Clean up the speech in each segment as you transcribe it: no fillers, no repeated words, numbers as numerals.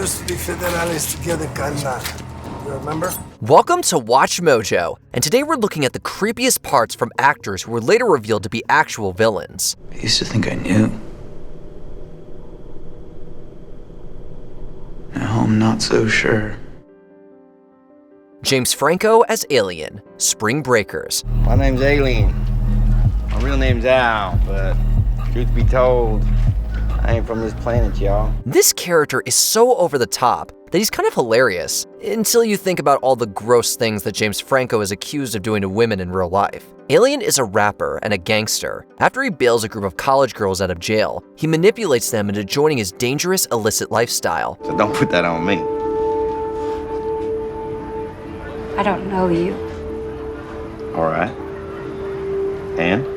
used to be federales together, carnal. You remember? Welcome to Watch Mojo, and today we're looking at the creepiest parts from actors who were later revealed to be actual villains. I used to think I knew. Now I'm not so sure. James Franco as Alien, Spring Breakers. My name's Alien. My real name's Al, but truth be told, I ain't from this planet, y'all. This character is so over the top that he's kind of hilarious, until you think about all the gross things that James Franco is accused of doing to women in real life. Alien is a rapper and a gangster. After he bails a group of college girls out of jail, he manipulates them into joining his dangerous, illicit lifestyle. So don't put that on me. I don't know you. All right. And?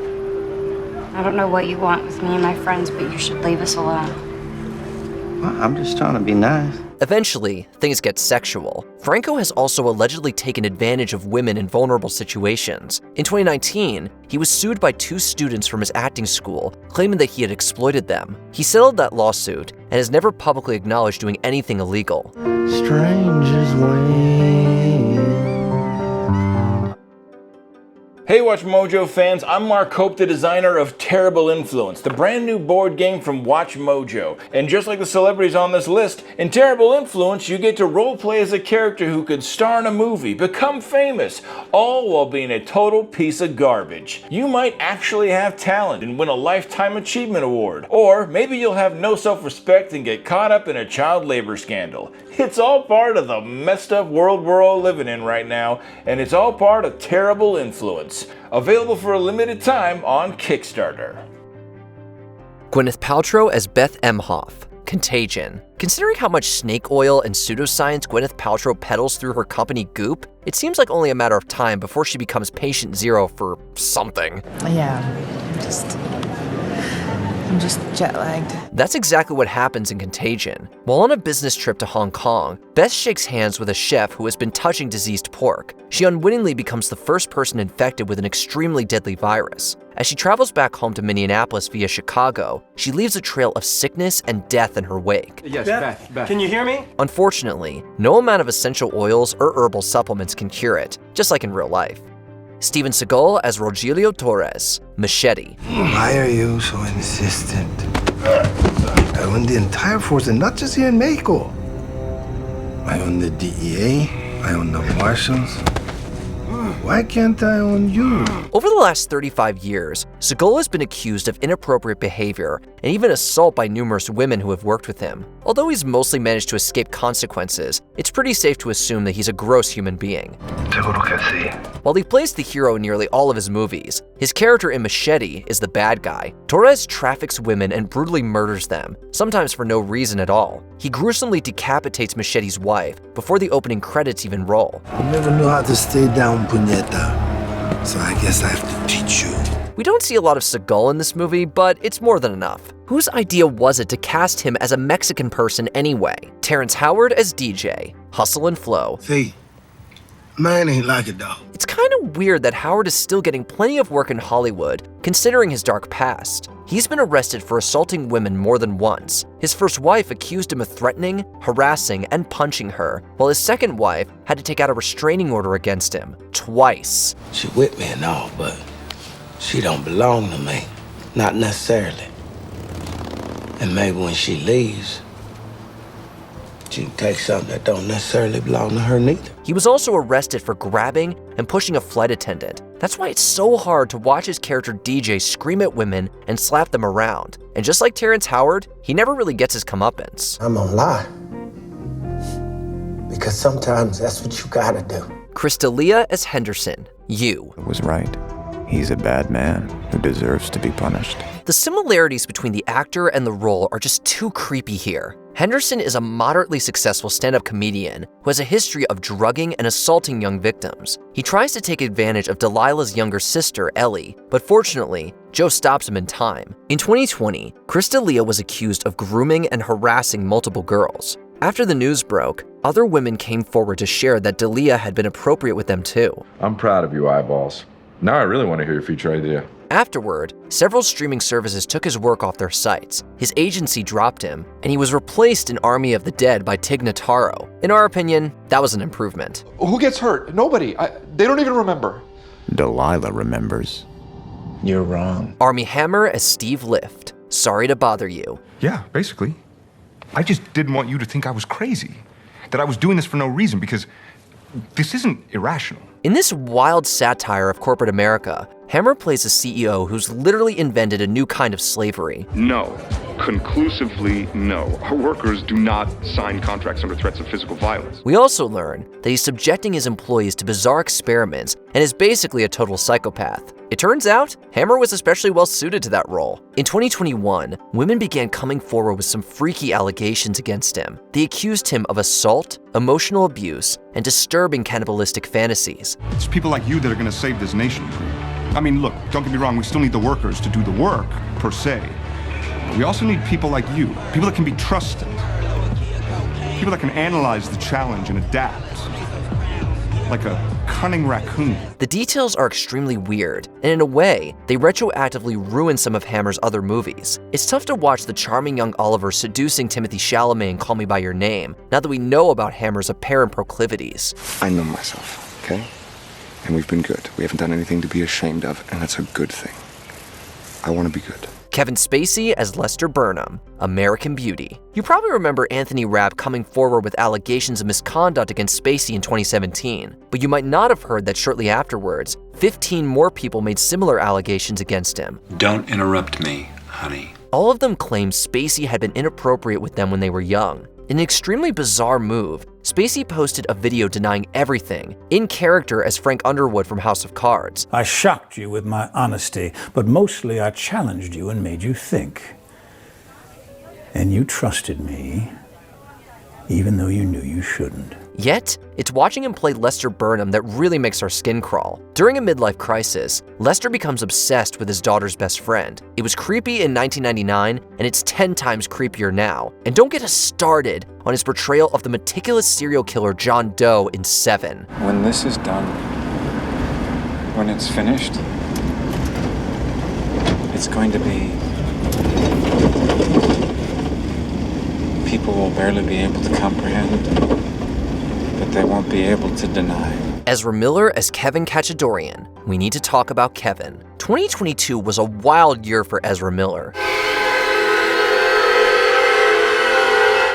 I don't know what you want with me and my friends, but you should leave us alone. Well, I'm just trying to be nice. Eventually, things get sexual. Franco has also allegedly taken advantage of women in vulnerable situations. In 2019, he was sued by 2 students from his acting school, claiming that he had exploited them. He settled that lawsuit and has never publicly acknowledged doing anything illegal. Strangers wait. Hey Watch Mojo fans, I'm Mark Hope, the designer of Terrible Influence, the brand new board game from Watch Mojo. And just like the celebrities on this list, in Terrible Influence you get to roleplay as a character who could star in a movie, become famous, all while being a total piece of garbage. You might actually have talent and win a Lifetime Achievement Award. Or maybe you'll have no self-respect and get caught up in a child labor scandal. It's all part of the messed up world we're all living in right now, and it's all part of Terrible Influence. Available for a limited time on Kickstarter. Gwyneth Paltrow as Beth Emhoff, Contagion. Considering how much snake oil and pseudoscience Gwyneth Paltrow peddles through her company Goop, it seems like only a matter of time before she becomes patient zero for something. Yeah, I'm just jet-lagged. That's exactly what happens in Contagion. While on a business trip to Hong Kong, Beth shakes hands with a chef who has been touching diseased pork. She unwittingly becomes the first person infected with an extremely deadly virus. As she travels back home to Minneapolis via Chicago, she leaves a trail of sickness and death in her wake. Yes, Beth. Can you hear me? Unfortunately, no amount of essential oils or herbal supplements can cure it, just like in real life. Steven Seagal as Rogelio Torres, Machete. Why are you so insistent? I own the entire force, and not just here in Mexico. I own the DEA, I own the Marshals. Why can't I own you? Over the last 35 years, Seagal has been accused of inappropriate behavior and even assault by numerous women who have worked with him. Although he's mostly managed to escape consequences, it's pretty safe to assume that he's a gross human being. Seguro que sí. While he plays the hero in nearly all of his movies, his character in Machete is the bad guy. Torres traffics women and brutally murders them, sometimes for no reason at all. He gruesomely decapitates Machete's wife before the opening credits even roll. You never knew how to stay down, puñeta. So I guess I have to teach you. We don't see a lot of Seagal in this movie, but it's more than enough. Whose idea was it to cast him as a Mexican person anyway? Terrence Howard as DJ, Hustle and Flow. See, man ain't like it, though. It's kind of weird that Howard is still getting plenty of work in Hollywood, considering his dark past. He's been arrested for assaulting women more than once. His first wife accused him of threatening, harassing, and punching her, while his second wife had to take out a restraining order against him, twice. She with me and all, but she don't belong to me. Not necessarily. And maybe when she leaves, she can take something that don't necessarily belong to her neither. He was also arrested for grabbing and pushing a flight attendant. That's why it's so hard to watch his character DJ scream at women and slap them around. And just like Terrence Howard, he never really gets his comeuppance. I'm gonna lie. Because sometimes that's what you gotta do. Crystalia as Henderson, You. Was right. He's a bad man who deserves to be punished. The similarities between the actor and the role are just too creepy here. Henderson is a moderately successful stand-up comedian who has a history of drugging and assaulting young victims. He tries to take advantage of Delilah's younger sister, Ellie, but fortunately, Joe stops him in time. In 2020, Crystalia was accused of grooming and harassing multiple girls. After the news broke, other women came forward to share that Delia had been appropriate with them too. I'm proud of you, eyeballs. Now I really want to hear your future idea. Afterward, several streaming services took his work off their sites, his agency dropped him, and he was replaced in Army of the Dead by Tig Notaro. In our opinion, that was an improvement. Who gets hurt? Nobody. They don't even remember. Delilah remembers. You're wrong. Armie Hammer as Steve Lift. Sorry to bother you. Yeah, basically. I just didn't want you to think I was crazy. That I was doing this for no reason, because this isn't irrational. In this wild satire of corporate America, Hammer plays a CEO who's literally invented a new kind of slavery. No. Conclusively, no. Our workers do not sign contracts under threats of physical violence. We also learn that he's subjecting his employees to bizarre experiments and is basically a total psychopath. It turns out, Hammer was especially well suited to that role. In 2021, women began coming forward with some freaky allegations against him. They accused him of assault, emotional abuse, and disturbing cannibalistic fantasies. It's people like you that are going to save this nation. I mean, look, don't get me wrong, we still need the workers to do the work, per se. We also need people like you, people that can be trusted, people that can analyze the challenge and adapt, like a cunning raccoon. The details are extremely weird, and in a way, they retroactively ruin some of Hammer's other movies. It's tough to watch the charming young Oliver seducing Timothée Chalamet in Call Me By Your Name, now that we know about Hammer's apparent proclivities. I know myself, okay? And we've been good. We haven't done anything to be ashamed of, and that's a good thing. I want to be good. Kevin Spacey as Lester Burnham, American Beauty. You probably remember Anthony Rapp coming forward with allegations of misconduct against Spacey in 2017, but you might not have heard that shortly afterwards, 15 more people made similar allegations against him. Don't interrupt me, honey. All of them claimed Spacey had been inappropriate with them when they were young. In an extremely bizarre move, Spacey posted a video denying everything, in character as Frank Underwood from House of Cards. I shocked you with my honesty, but mostly I challenged you and made you think. And you trusted me, even though you knew you shouldn't. Yet, it's watching him play Lester Burnham that really makes our skin crawl. During a midlife crisis, Lester becomes obsessed with his daughter's best friend. It was creepy in 1999, and it's 10 times creepier now. And don't get us started on his portrayal of the meticulous serial killer John Doe in Seven. When this is done, when it's finished, it's going to be... people will barely be able to comprehend, but they won't be able to deny. Ezra Miller as Kevin Cachadorian. We need to talk about Kevin. 2022 was a wild year for Ezra Miller.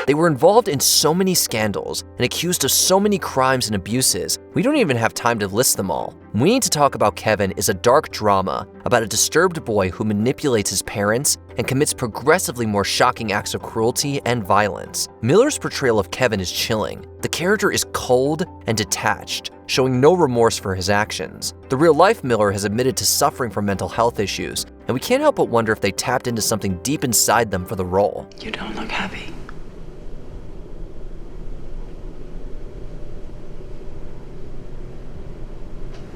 They were involved in so many scandals and accused of so many crimes and abuses, we don't even have time to list them all. We Need to Talk About Kevin is a dark drama about a disturbed boy who manipulates his parents and commits progressively more shocking acts of cruelty and violence. Miller's portrayal of Kevin is chilling. The character is cold and detached, showing no remorse for his actions. The real-life Miller has admitted to suffering from mental health issues, and we can't help but wonder if they tapped into something deep inside them for the role. You don't look happy.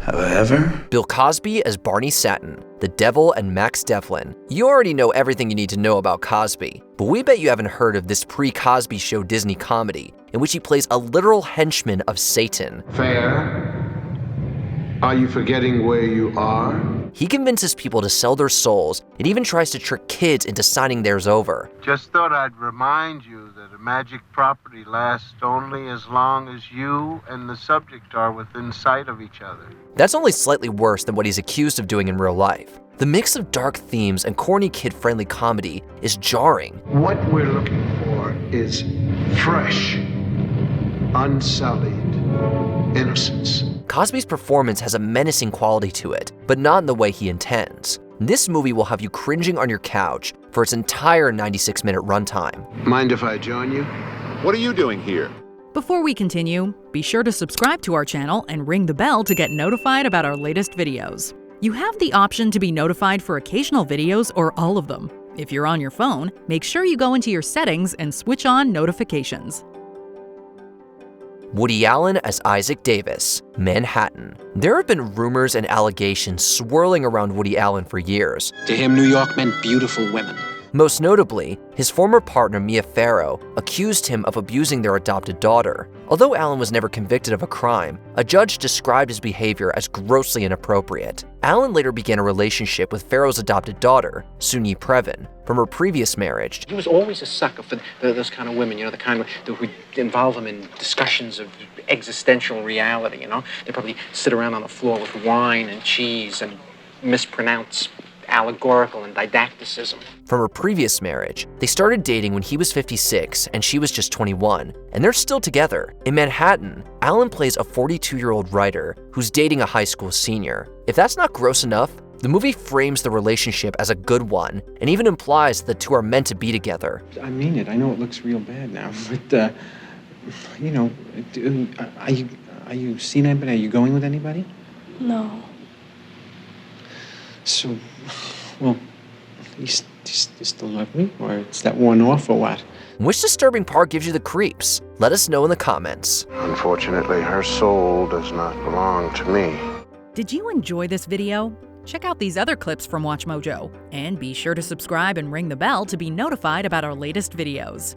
However, Bill Cosby as Barney Satin, the Devil and Max Devlin. You already know everything you need to know about Cosby, but we bet you haven't heard of this pre-Cosby Show Disney comedy in which he plays a literal henchman of Satan. Fair? Are you forgetting where you are? He convinces people to sell their souls and even tries to trick kids into signing theirs over. Just thought I'd remind you that a magic property lasts only as long as you and the subject are within sight of each other. That's only slightly worse than what he's accused of doing in real life. The mix of dark themes and corny kid-friendly comedy is jarring. What we're looking for is fresh, unsullied innocence. Cosby's performance has a menacing quality to it, but not in the way he intends. This movie will have you cringing on your couch for its entire 96-minute runtime. Mind if I join you? What are you doing here? Before we continue, be sure to subscribe to our channel and ring the bell to get notified about our latest videos. You have the option to be notified for occasional videos or all of them. If you're on your phone, make sure you go into your settings and switch on notifications. Woody Allen as Isaac Davis, Manhattan. There have been rumors and allegations swirling around Woody Allen for years. To him, New York meant beautiful women. Most notably, his former partner Mia Farrow accused him of abusing their adopted daughter. Although Alan was never convicted of a crime, a judge described his behavior as grossly inappropriate. Alan later began a relationship with Farrow's adopted daughter, Sunyi Previn, from her previous marriage. He was always a sucker for those kind of women, the kind that would involve him in discussions of existential reality, They probably sit around on the floor with wine and cheese and mispronounce allegorical and didacticism. From her previous marriage, they started dating when he was 56 and she was just 21, and they're still together. In Manhattan, Alan plays a 42-year-old writer who's dating a high school senior. If that's not gross enough, the movie frames the relationship as a good one and even implies that the two are meant to be together. I mean it. I know it looks real bad now, but, are you seeing anybody? Are you going with anybody? No. So, well, you still love me? Or it's that one off or what? Which disturbing part gives you the creeps? Let us know in the comments. Unfortunately, her soul does not belong to me. Did you enjoy this video? Check out these other clips from WatchMojo, and be sure to subscribe and ring the bell to be notified about our latest videos.